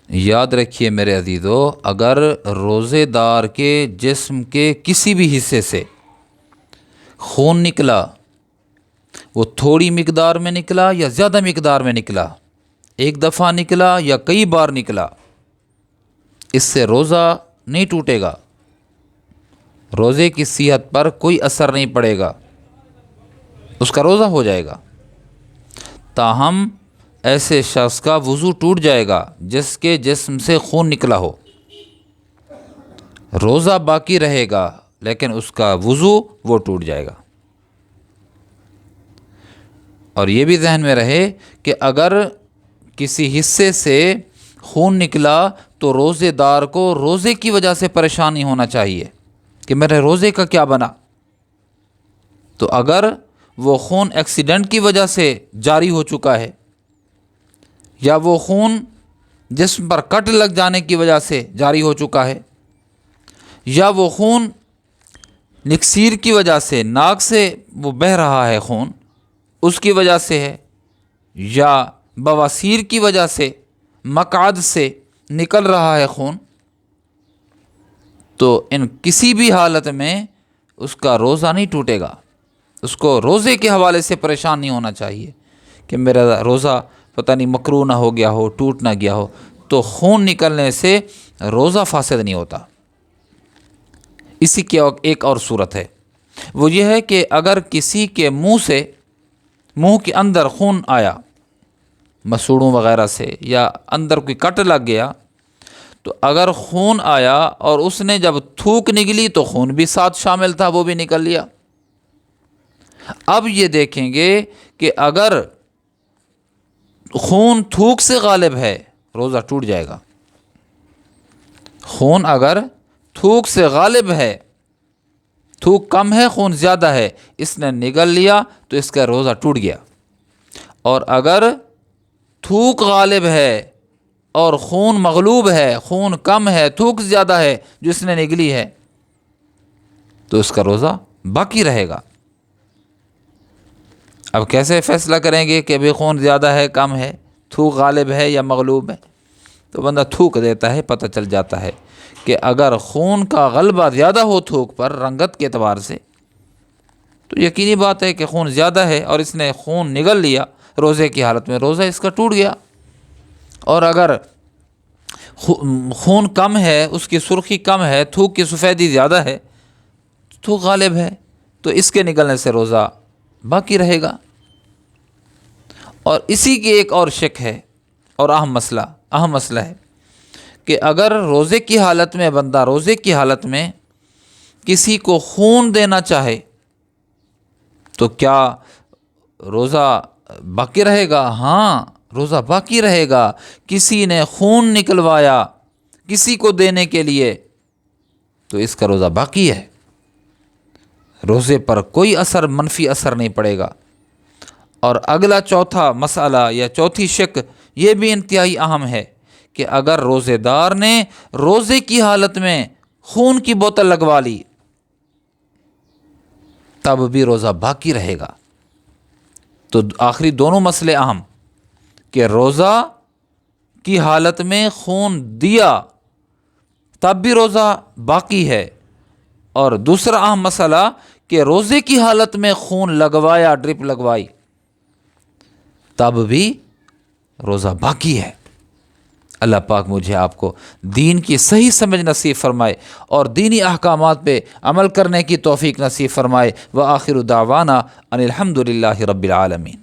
یاد رکھیے میرے عزیزو، اگر روزے دار کے جسم کے کسی بھی حصے سے خون نکلا، وہ تھوڑی مقدار میں نکلا یا زیادہ مقدار میں نکلا، ایک دفعہ نکلا یا کئی بار نکلا، اس سے روزہ نہیں ٹوٹے گا، روزے کی صحت پر کوئی اثر نہیں پڑے گا، اس کا روزہ ہو جائے گا۔ تاہم ایسے شخص کا وضو ٹوٹ جائے گا جس کے جسم سے خون نکلا ہو، روزہ باقی رہے گا لیکن اس کا وضو وہ ٹوٹ جائے گا۔ اور یہ بھی ذہن میں رہے کہ اگر کسی حصے سے خون نکلا تو روزے دار کو روزے کی وجہ سے پریشان نہیں ہونا چاہیے کہ میرے روزے کا کیا بنا۔ تو اگر وہ خون ایکسیڈنٹ کی وجہ سے جاری ہو چکا ہے، یا وہ خون جسم پر کٹ لگ جانے کی وجہ سے جاری ہو چکا ہے، یا وہ خون نکسیر کی وجہ سے ناک سے وہ بہہ رہا ہے خون، اس کی وجہ سے ہے، یا بواسیر کی وجہ سے مقعد سے نکل رہا ہے خون، تو ان کسی بھی حالت میں اس کا روزہ نہیں ٹوٹے گا۔ اس کو روزے کے حوالے سے پریشان نہیں ہونا چاہیے کہ میرا روزہ پتہ نہیں مکروہ نہ ہو گیا ہو، ٹوٹ نہ گیا ہو۔ تو خون نکلنے سے روزہ فاسد نہیں ہوتا۔ اسی کی ایک اور صورت ہے، وہ یہ ہے کہ اگر کسی کے منہ کے اندر خون آیا، مسوڑوں وغیرہ سے، یا اندر کوئی کٹ لگ گیا، تو اگر خون آیا اور اس نے جب تھوک نکلی تو خون بھی ساتھ شامل تھا، وہ بھی نکل لیا۔ اب یہ دیکھیں گے کہ اگر خون تھوک سے غالب ہے، روزہ ٹوٹ جائے گا۔ خون اگر تھوک سے غالب ہے، تھوک کم ہے خون زیادہ ہے، اس نے نگل لیا تو اس کا روزہ ٹوٹ گیا۔ اور اگر تھوک غالب ہے اور خون مغلوب ہے، خون کم ہے، تھوک زیادہ ہے جس نے نگلی ہے، تو اس کا روزہ باقی رہے گا۔ اب کیسے فیصلہ کریں گے کہ ابھی خون زیادہ ہے، کم ہے، تھوک غالب ہے یا مغلوب ہے؟ تو بندہ تھوک دیتا ہے، پتہ چل جاتا ہے کہ اگر خون کا غلبہ زیادہ ہو تھوک پر رنگت کے اعتبار سے، تو یقینی بات ہے کہ خون زیادہ ہے اور اس نے خون نگل لیا روزے کی حالت میں، روزہ اس کا ٹوٹ گیا۔ اور اگر خون کم ہے، اس کی سرخی کم ہے، تھوک کی سفیدی زیادہ ہے، تھوک غالب ہے، تو اس کے نکلنے سے روزہ باقی رہے گا۔ اور اسی کی ایک اور شک ہے اور اہم مسئلہ ہے کہ اگر روزے کی حالت میں بندہ روزے کی حالت میں کسی کو خون دینا چاہے تو کیا روزہ باقی رہے گا؟ ہاں، روزہ باقی رہے گا۔ کسی نے خون نکلوایا کسی کو دینے کے لیے تو اس کا روزہ باقی ہے، روزے پر کوئی منفی اثر نہیں پڑے گا۔ اور اگلا چوتھا مسئلہ یا چوتھی شک یہ بھی انتہائی اہم ہے کہ اگر روزے دار نے روزے کی حالت میں خون کی بوتل لگوا لی تب بھی روزہ باقی رہے گا۔ تو آخری دونوں مسئلے اہم کہ روزہ کی حالت میں خون دیا تب بھی روزہ باقی ہے، اور دوسرا اہم مسئلہ کہ روزے کی حالت میں خون لگوایا، ڈرپ لگوائی، تب بھی روزہ باقی ہے۔ اللہ پاک مجھے آپ کو دین کی صحیح سمجھ نصیب فرمائے اور دینی احکامات پہ عمل کرنے کی توفیق نصیب فرمائے۔ وآخر دعوانا ان الحمد للہ رب العالمین۔